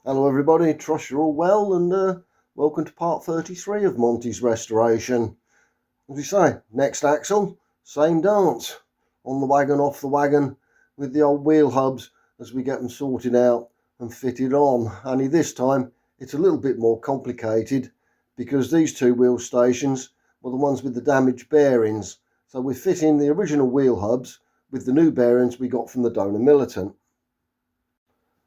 Hello everybody, trust you're all well and welcome to part 33 of Monty's restoration. As we say, next axle, same dance. On the wagon, off the wagon, with the old wheel hubs as we get them sorted out and fitted on. Only this time it's a little bit more complicated because these two wheel stations were the ones with the damaged bearings. So we're fitting the original wheel hubs with the new bearings we got from the donor Militant.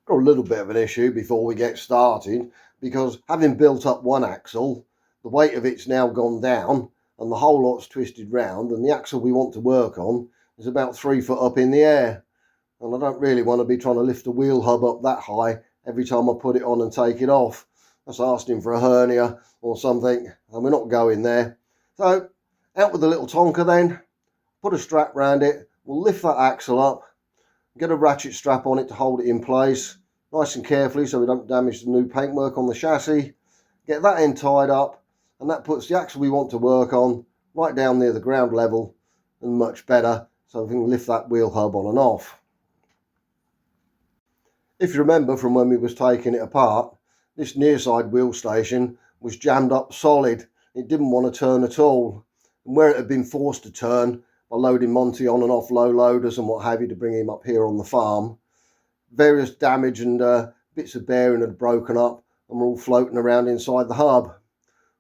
Got a little bit of an issue before we get started because having built up one axle, the weight of it's now gone down and the whole lot's twisted round, and the axle we want to work on is about 3 foot up in the air, and I don't really want to be trying to lift a wheel hub up that high every time I put it on and take it off. That's asking for a hernia or something, and we're not going there. So out with the little tonker then, put a strap round it, we'll lift that axle up, get a ratchet strap on it to hold it in place nice and carefully so we don't damage the new paintwork on the chassis. Get that end tied up, and that puts the axle we want to work on right down near the ground level and much better, so we can lift that wheel hub on and off. If you remember from when we was taking it apart, this near side wheel station was jammed up solid. It didn't want to turn at all, and where it had been forced to turn by loading Monty on and off low loaders and what have you to bring him up here on the farm, various damage and bits of bearing had broken up and were all floating around inside the hub.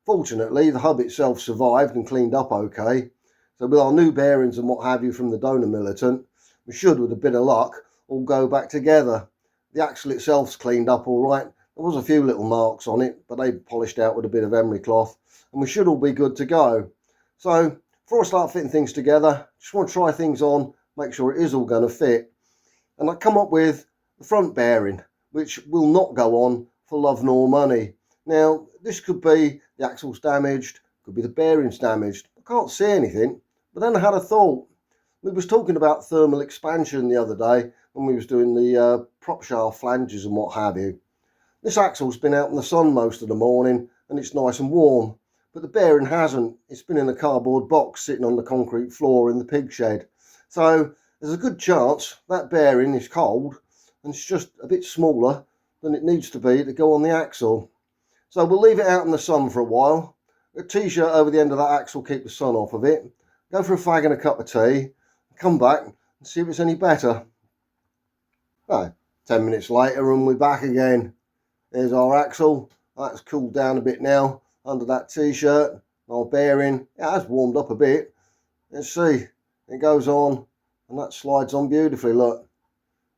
Fortunately, the hub itself survived and cleaned up okay, so with our new bearings and what have you from the donor Militant, we should, with a bit of luck, all go back together. The axle itself's cleaned up all right. There was a few little marks on it, but they polished out with a bit of emery cloth, and we should all be good to go. So before I start fitting things together, just want to try things on, make sure it is all going to fit. And I come up with the front bearing, which will not go on for love nor money. Now, this could be the axle's damaged, could be the bearings damaged. I can't see anything, but then I had a thought. We was talking about thermal expansion the other day when we was doing the prop shaft flanges and what have you. This axle's been out in the sun most of the morning and it's nice and warm, but the bearing hasn't. It's been in a cardboard box sitting on the concrete floor in the pig shed. So there's a good chance that bearing is cold and it's just a bit smaller than it needs to be to go on the axle. So we'll leave it out in the sun for a while. A t-shirt over the end of that axle, keep the sun off of it. Go for a fag and a cup of tea. Come back and see if it's any better. Oh, 10 minutes later and we're back again. There's our axle. That's cooled down a bit now under that t-shirt. Our bearing, it has warmed up a bit. Let's see. It goes on and that slides on beautifully, look.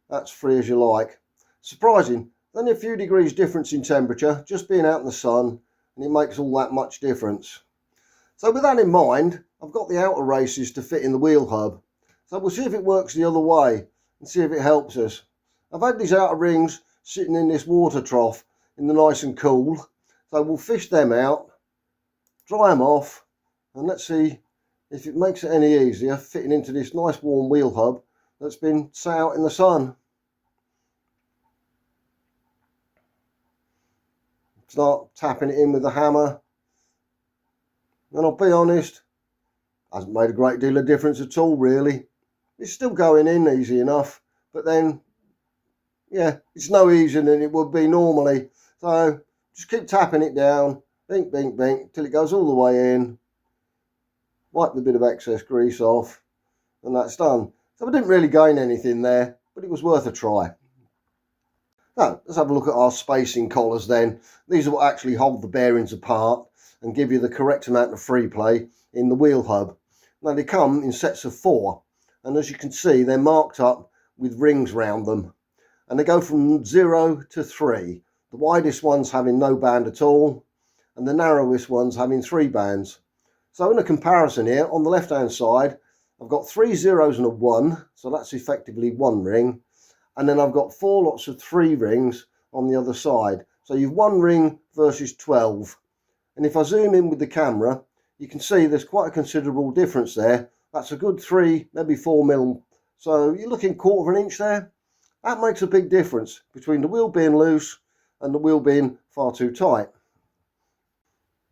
That's free as you like. Surprising, only a few degrees difference in temperature, just being out in the sun, and it makes all that much difference. So with that in mind, I've got the outer races to fit in the wheel hub. So we'll see if it works the other way and see if it helps us. I've had these outer rings sitting in this water trough in the nice and cool. So we'll fish them out, dry them off, and let's see if it makes it any easier fitting into this nice warm wheel hub that's been sat out in the sun. Start tapping it in with the hammer, and I'll be honest, hasn't made a great deal of difference at all really. It's still going in easy enough, but then yeah, it's no easier than it would be normally. So just keep tapping it down, bink bink bink, till it goes all the way in. Wipe the bit of excess grease off, and that's done. So I didn't really gain anything there, but it was worth a try. Now, let's have a look at our spacing collars then. These are what actually hold the bearings apart and give you the correct amount of free play in the wheel hub. Now, they come in sets of 4, and as you can see, they're marked up with rings round them. And they go from 0 to 3. The widest ones having no band at all, and the narrowest ones having 3 bands. So in a comparison here, on the left-hand side, I've got 3 zeros and a 1, so that's effectively 1 ring. And then I've got 4 lots of 3 rings on the other side. So you've 1 ring versus 12. And if I zoom in with the camera, you can see there's quite a considerable difference there. That's a good 3, maybe 4 mil. So you're looking 1/4 of an inch there. That makes a big difference between the wheel being loose and the wheel being far too tight.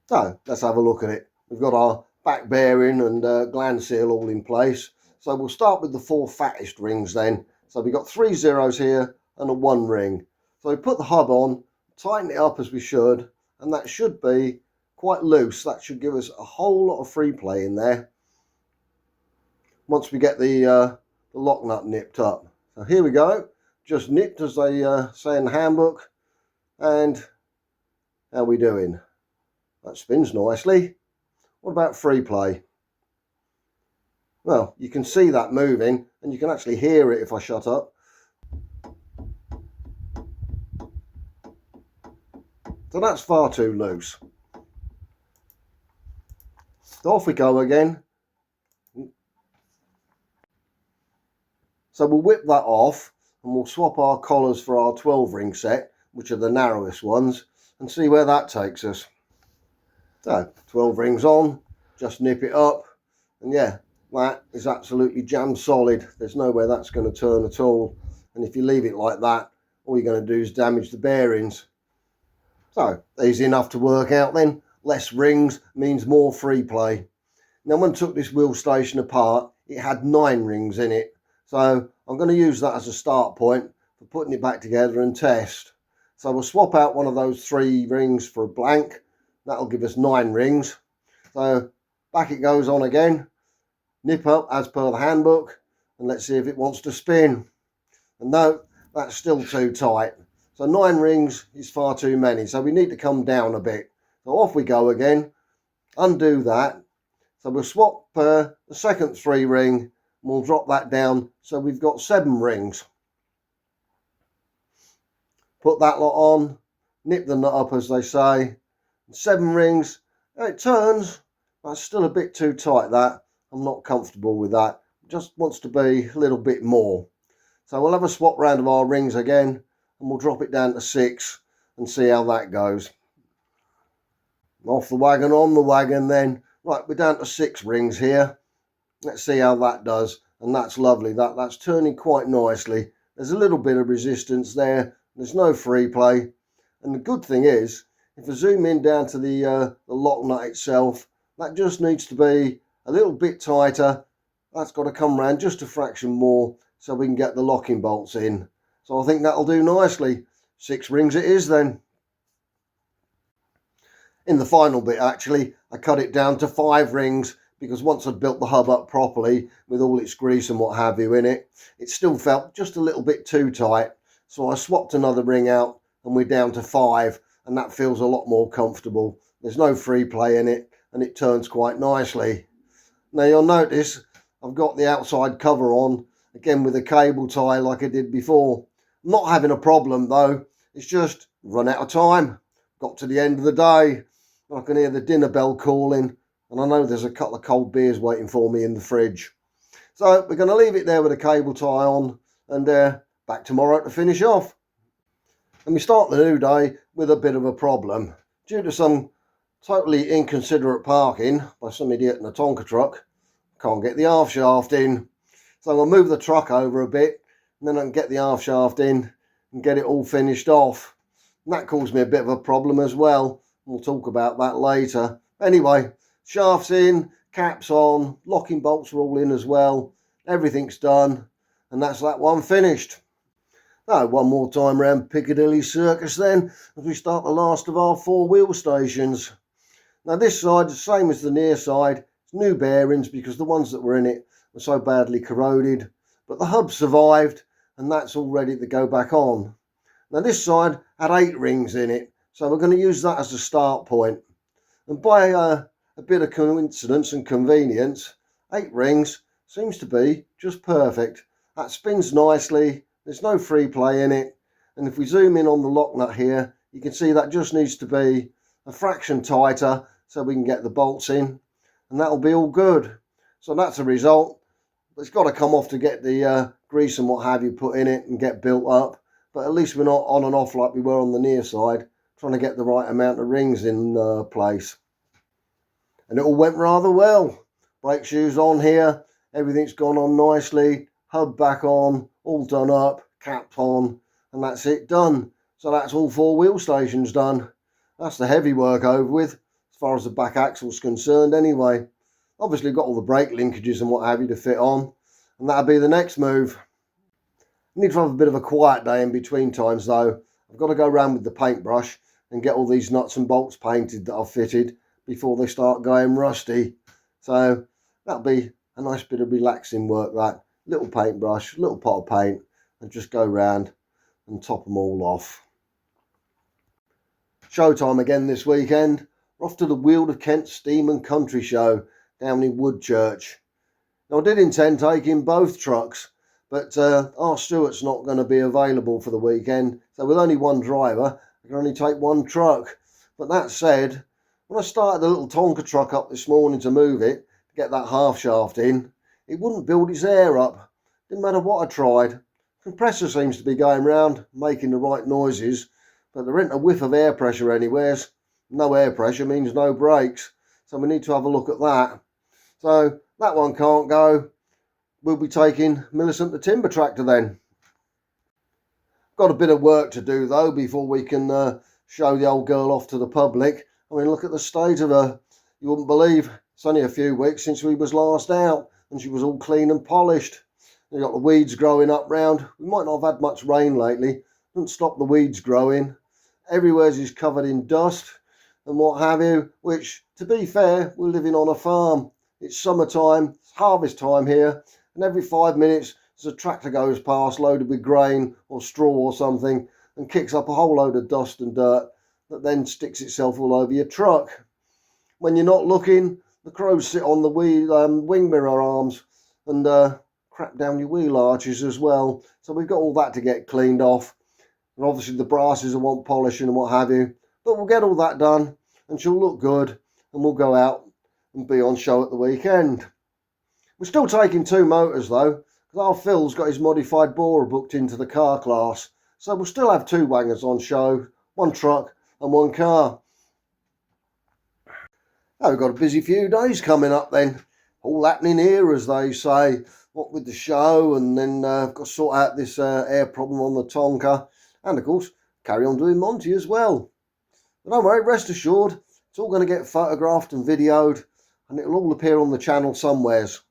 So let's have a look at it. We've got our back bearing and gland seal all in place. So we'll start with the 4 fattest rings then. So we've got 3 zeros here and a 1 ring. So we put the hub on tighten it up as we should, and that should be quite loose. That should give us a whole lot of free play in there once we get the lock nut nipped up. So here we go, just nipped as they say in the handbook. And how are we doing? That spins nicely. What about free play? Well, you can see that moving, and you can actually hear it if I shut up. So that's far too loose. So off we go again. So we'll whip that off, and we'll swap our collars for our 12 ring set, which are the narrowest ones, and see where that takes us. So 12 rings on, just nip it up, and yeah, that is absolutely jam solid. There's no way that's going to turn at all, and if you leave it like that, all you're going to do is damage the bearings. So easy enough to work out then. Less rings means more free play. Now when I took this wheel station apart, it had 9 rings in it, so I'm going to use that as a start point for putting it back together and test. So we'll swap out one of those 3 rings for a blank. That'll give us 9 rings. So back it goes on again. Nip up as per the handbook, and let's see if it wants to spin. And no, that's still too tight. So 9 rings is far too many, so we need to come down a bit. So off we go again. Undo that. So we'll swap the second 3 ring, and we'll drop that down so we've got 7 rings. Put that lot on, nip the nut up as they say. 7 rings, it turns, but it's still a bit too tight that. I'm not comfortable with that. It just wants to be a little bit more. So we'll have a swap round of our rings again, and we'll drop it down to 6 and see how that goes. Off the wagon, on the wagon then. Right, we're down to 6 rings here. Let's see how that does. And that's lovely. That's turning quite nicely. There's a little bit of resistance there. There's no free play. And the good thing is, if I zoom in down to the lock nut itself, that just needs to be a little bit tighter. That's got to come round just a fraction more so we can get the locking bolts in. So I think that'll do nicely. 6 rings it is then. In the final bit actually, I cut it down to 5 rings because once I'd built the hub up properly with all its grease and what have you in it, it still felt just a little bit too tight. So I swapped another ring out and we're down to 5, and that feels a lot more comfortable. There's no free play in it and it turns quite nicely. Now you'll notice I've got the outside cover on, again with a cable tie like I did before. I'm not having a problem though, it's just run out of time. Got to the end of the day, I can hear the dinner bell calling, and I know there's a couple of cold beers waiting for me in the fridge. So we're going to leave it there with a cable tie on, and back tomorrow to finish off. And we start the new day with a bit of a problem. Due to some totally inconsiderate parking by some idiot in a Tonka truck, can't get the half shaft in. So I'll move the truck over a bit, and then I can get the half shaft in and get it all finished off. And that caused me a bit of a problem as well. We'll talk about that later. Anyway, shafts in, caps on, locking bolts are all in as well. Everything's done, and that's that one finished. Now, one more time round Piccadilly Circus then, as we start the last of our 4 wheel stations. Now this side, the same as the near side, it's new bearings because the ones that were in it were so badly corroded. But the hub survived, and that's all ready to go back on. Now this side had 8 rings in it, so we're going to use that as a start point. And by a bit of coincidence and convenience, 8 rings seems to be just perfect. That spins nicely, there's no free play in it. And if we zoom in on the lock nut here, you can see that just needs to be a fraction tighter so we can get the bolts in. And that'll be all good. So that's a result. It's got to come off to get the grease and what have you put in it and get built up. But at least we're not on and off like we were on the near side, trying to get the right amount of rings in place. And it all went rather well. Brake shoes on here, everything's gone on nicely, hub back on, all done up, capped on, and that's it done. So that's all 4 wheel stations done. That's the heavy work over with, as far as the back axle's concerned anyway. Obviously got all the brake linkages and what have you to fit on, and that'll be the next move. I need to have a bit of a quiet day in between times though. I've got to go around with the paintbrush and get all these nuts and bolts painted that I've fitted before they start going rusty. So that'll be a nice bit of relaxing work, that. Little paintbrush, little pot of paint, and just go round and top them all off. Showtime again this weekend. We're off to the Weald of Kent Steam and Country Show down in Woodchurch. Now, I did intend taking both trucks, but our Stewart's not going to be available for the weekend, so with only one driver I can only take one truck. But that said, when I started the little Tonka truck up this morning to move it, to get that half shaft in, it wouldn't build its air up. Didn't matter what I tried. Compressor seems to be going round, making the right noises, but there ain't a whiff of air pressure anywheres. No air pressure means no brakes, so we need to have a look at that. So that one can't go. We'll be taking Militant the timber tractor then. Got a bit of work to do though before we can show the old girl off to the public. I mean, look at the state of her. You wouldn't believe it's only a few weeks since we was last out and she was all clean and polished. You've got the weeds growing up round. We might not have had much rain lately. Doesn't stop the weeds growing. Everywhere's is covered in dust and what have you, which, to be fair, we're living on a farm. It's summertime, it's harvest time here, and every 5 minutes as a tractor goes past loaded with grain or straw or something and kicks up a whole load of dust and dirt that then sticks itself all over your truck. When you're not looking, the crows sit on the wing mirror arms and crap down your wheel arches as well. So we've got all that to get cleaned off. And obviously the brasses will want polishing and what have you. But we'll get all that done and she'll look good and we'll go out and be on show at the weekend. We're still taking two motors though, because our Phil's got his modified borer booked into the car class. So we'll still have two wangers on show, one truck and one car. Oh, we've got a busy few days coming up then. All happening here, as they say. What with the show, and then I've got to sort out this air problem on the Tonka. And of course, carry on doing Monty as well. But don't worry, rest assured, it's all going to get photographed and videoed, and it'll all appear on the channel somewheres.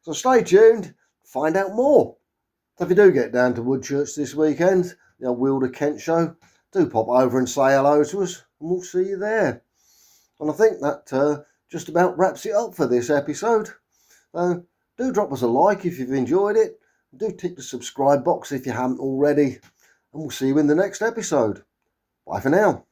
So stay tuned to find out more. So if you do get down to Woodchurch this weekend, the old Weald of Kent show, do pop over and say hello to us, and we'll see you there. And I think that just about wraps it up for this episode. So do drop us a like if you've enjoyed it. Do tick the subscribe box if you haven't already. And we'll see you in the next episode. Bye for now.